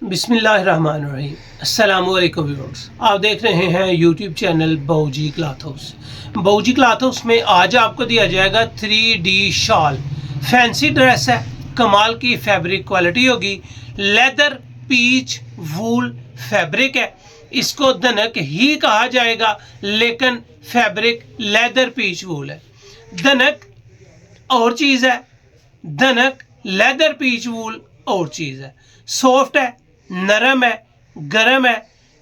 बिस्मिल्लाहिर्रहमानिर्रहीम। अस्सलाम वालेकुम व्यूअर्स, आप देख रहे हैं YouTube channel Bauji cloth house. Bauji cloth house में आज आपको दिया जाएगा 3D शॉल। फैंसी ड्रेस है, कमाल की फैब्रिक क्वालिटी होगी। लेदर पीच वूल फैब्रिक है, इसको दनक ही कहा जाएगा, लेकिन फैब्रिक लेदर पीच वूल है। दनक और चीज़ है, दनक लेदर पीच वूल और चीज़ है। सॉफ्ट है, नरम है, गर्म है,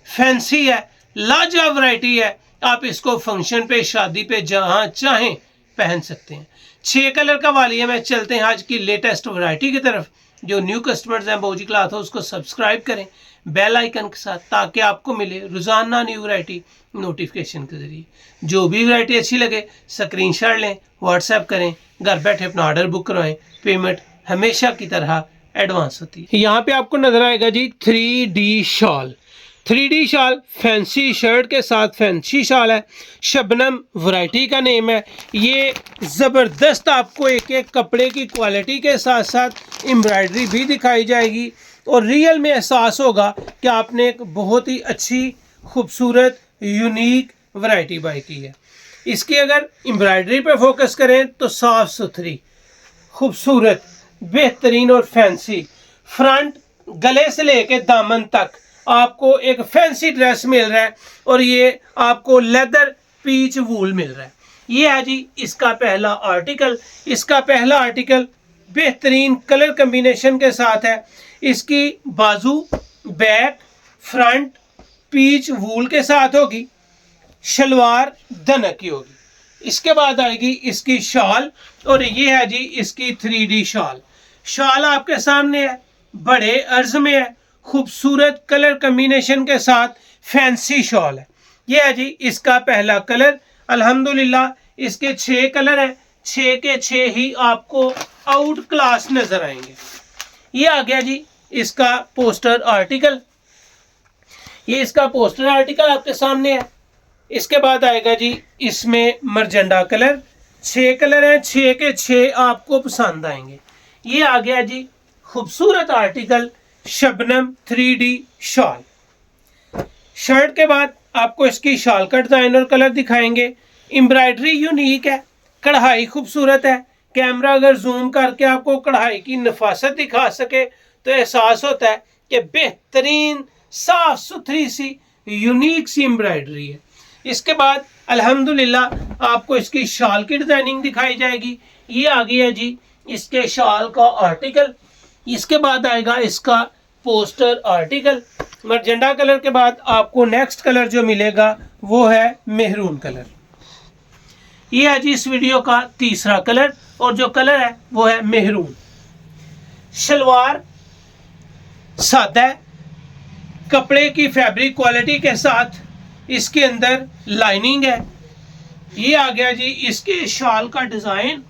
फैंसी है, लाजवाब वैरायटी है। आप इसको फंक्शन पे, शादी पे, जहां चाहें पहन सकते हैं। 6 कलर का वालिया में चलते हैं आज की लेटेस्ट वैरायटी की तरफ। जो न्यू कस्टमर्स हैं बाऊजी क्लॉथ हाउस को सब्सक्राइब करें बेल आइकन के साथ, ताकि आपको मिले रोज़ाना न्यू वैरायटी नोटिफिकेशन के ज़रिए। जो भी वैरायटी अच्छी लगे स्क्रीनशॉट लें, व्हाट्सएप करें, घर बैठे अपना ऑर्डर बुक करवाएं। पेमेंट हमेशा की तरह एडवांस होती है। यहाँ पे आपको नजर आएगा जी 3D shawl. 3D shawl fancy shirt के साथ फैंसी शॉल है। शबनम वैरायटी का नेम है। ये ज़बरदस्त आपको एक एक कपड़े की क्वालिटी के साथ साथ एम्ब्रॉयडरी भी दिखाई जाएगी और रियल में एहसास होगा कि आपने एक बहुत ही अच्छी खूबसूरत यूनिक वैरायटी बाय की है। इसकी अगर एम्ब्रॉयडरी पे फोकस करें तो साफ़ सुथरी, खूबसूरत, बेहतरीन और फैंसी। फ्रंट गले से लेके दामन तक आपको एक फैंसी ड्रेस मिल रहा है और ये आपको लेदर पीच वूल मिल रहा है। ये है जी इसका पहला आर्टिकल। इसका पहला आर्टिकल बेहतरीन कलर कम्बिनेशन के साथ है। इसकी बाजू, बैक, फ्रंट पीच वूल के साथ होगी। शलवार दनक की होगी। इसके बाद आएगी इसकी शॉल और ये है जी इसकी 3D शॉल। शॉल आपके सामने है, बड़े अर्ज में है, खूबसूरत कलर कम्बिनेशन के साथ फैंसी शॉल है। ये है जी इसका पहला कलर। अल्हम्दुलिल्लाह इसके 6 कलर हैं, 6 के 6 ही आपको आउट क्लास नजर आएंगे। ये आ गया जी इसका पोस्टर आर्टिकल। ये इसका पोस्टर आर्टिकल आपके सामने है। इसके बाद आएगा जी इसमें मरजंडा कलर। 6 कलर हैं, 6 के 6 आपको पसंद आएंगे। ये आ गया जी खूबसूरत article Shabnam 3D shawl. Shirt के बाद आपको इसकी शॉल का डिजाइन और कलर दिखाएंगे। एम्ब्रॉयडरी यूनिक है, कढ़ाई खूबसूरत है। कैमरा अगर जूम करके आपको कढ़ाई की नफासत दिखा सके तो एहसास होता है कि बेहतरीन साफ सुथरी सी यूनिक सी एम्ब्रॉयडरी है। इसके बाद अल्हम्दुलिल्लाह आपको इसकी शॉल की डिजाइनिंग दिखाई जाएगी। ये आ गया जी इसके शॉल का आर्टिकल। इसके बाद आएगा इसका पोस्टर आर्टिकल। मरजेंडा कलर के बाद आपको नेक्स्ट कलर जो मिलेगा वो है मेहरून कलर। ये है जी इस वीडियो का तीसरा कलर और जो कलर है वो है मेहरून। शलवार सादा है, कपड़े की फैब्रिक क्वालिटी के साथ इसके अंदर लाइनिंग है। ये आ गया जी इसके शॉल का डिजाइन।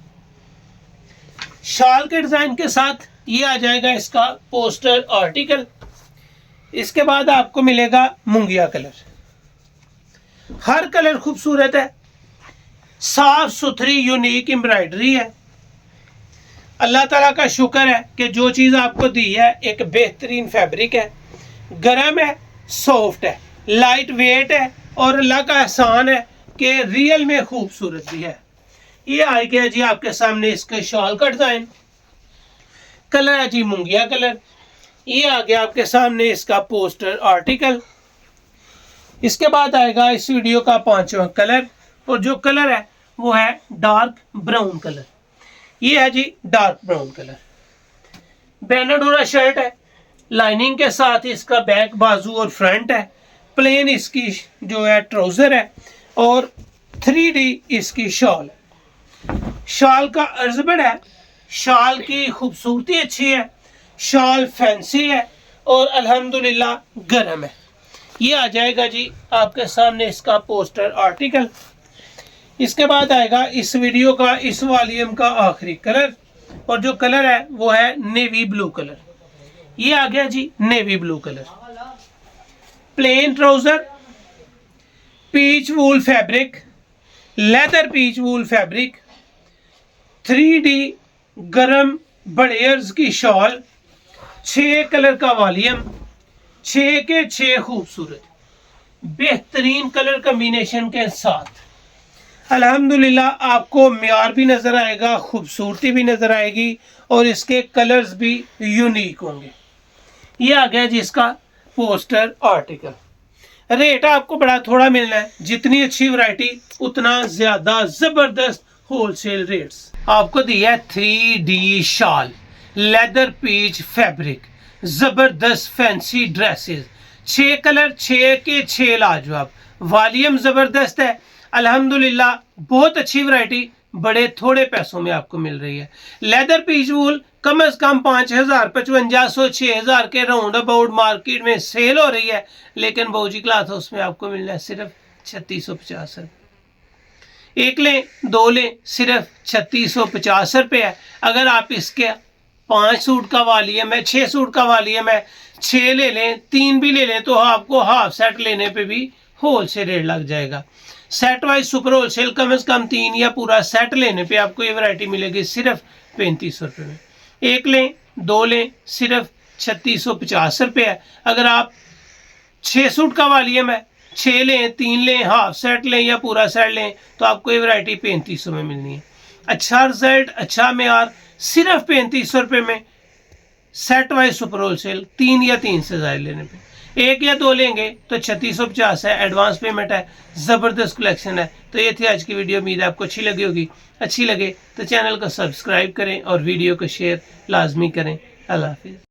शॉल के डिजाइन के साथ ये आ जाएगा इसका पोस्टर आर्टिकल। इसके बाद आपको मिलेगा मुंगिया कलर। हर कलर खूबसूरत है, साफ सुथरी यूनिक एम्ब्रॉयडरी है। अल्लाह ताला का शुक्र है कि जो चीज़ आपको दी है एक बेहतरीन फैब्रिक है, गर्म है, सॉफ्ट है, लाइट वेट है और अल्लाह का एहसान है कि रियल में खूबसूरत भी है। ये आ गया जी आपके सामने इसके शॉल का डिजाइन। कलर है जी मुंगिया कलर। ये आ गया आपके सामने इसका पोस्टर आर्टिकल। इसके बाद आएगा इस वीडियो का 5वां कलर और जो कलर है वो है डार्क ब्राउन कलर। ये है जी डार्क ब्राउन कलर। बैनाडोरा शर्ट है, लाइनिंग के साथ इसका बैक, बाजू और फ्रंट है। प्लेन इसकी जो है ट्राउजर है और 3D इसकी शॉल है। शॉल का अर्ज बड़ा है, शॉल की खूबसूरती अच्छी है, शॉल फैंसी है और अल्हम्दुलिल्लाह गर्म है। ये आ जाएगा जी आपके सामने इसका पोस्टर आर्टिकल। इसके बाद आएगा इस वीडियो का इस वॉल्यूम का आखिरी कलर और जो कलर है वो है नेवी ब्लू कलर। ये आ गया जी navy blue colour. Plain trouser, peach wool fabric, leather peach wool fabric, 3D गरम बड़े अर्ज की शॉल, 6 कलर का वॉल्यूम, 6 के 6 खूबसूरत बेहतरीन कलर कॉम्बिनेशन के साथ अल्हम्दुलिल्लाह आपको म्यार भी नजर आएगा, खूबसूरती भी नजर आएगी और इसके कलर्स भी यूनिक होंगे। ये आ गया जिसका पोस्टर आर्टिकल। रेट आपको बड़ा थोड़ा मिलना है, जितनी अच्छी वैरायटी उतना ज्यादा जबरदस्त होलसेल रेट्स। आपको दिया है 3D शाल, लेदर पीच फैब्रिक, जबरदस्त फैंसी ड्रेसेस, 6 कलर, 6 के 6 लाजवाब, वॉल्यूम जबरदस्त है। अल्हम्दुलिल्लाह बहुत अच्छी वैरायटी बड़े थोड़े पैसों में आपको मिल रही है। लेदर पीच वूल कम से कम 5000, 5500, 6000 के राउंड अबाउट मार्केट में सेल हो रही है, लेकिन बाऊजी क्लॉथ हाउस में आपको मिलना है सिर्फ 3650 रुपये। एक लें दो लें सिर्फ 3650 रुपये है। अगर आप इसके 5 सूट का वॉल्यूम है, 6 सूट का वॉल्यूम है, 6 ले लें, 3 भी ले लें तो आपको हाफ सेट लेने पे भी होल सेल रेट लग जाएगा। सेट वाइज सुपर होलसेल कम से कम 3 या पूरा सेट लेने पे आपको ये वैरायटी मिलेगी सिर्फ 3500 रुपये में। एक लें दो लें सिर्फ 3650 रुपये है। अगर आप 6 सूट का वॉल्यूम है, 6 लें, 3 लें, हाफ सेट लें या पूरा सेट लें तो आपको ये वैरायटी 3500 में मिलनी है। अच्छा रिजल्ट, अच्छा म्यार, सिर्फ 3500 रुपये में सेट वाइज सुपर होलसेल, 3 या 3 से ज़्यादा लेने पे। 1 या 2 लेंगे तो 3650 है, एडवांस पेमेंट है, ज़बरदस्त कलेक्शन है। तो ये थी आज की वीडियो, उम्मीद है आपको अच्छी लगी होगी। अच्छी लगे तो चैनल को सब्सक्राइब करें और वीडियो को शेयर लाजमी करें। अल्लाह हाफिज़।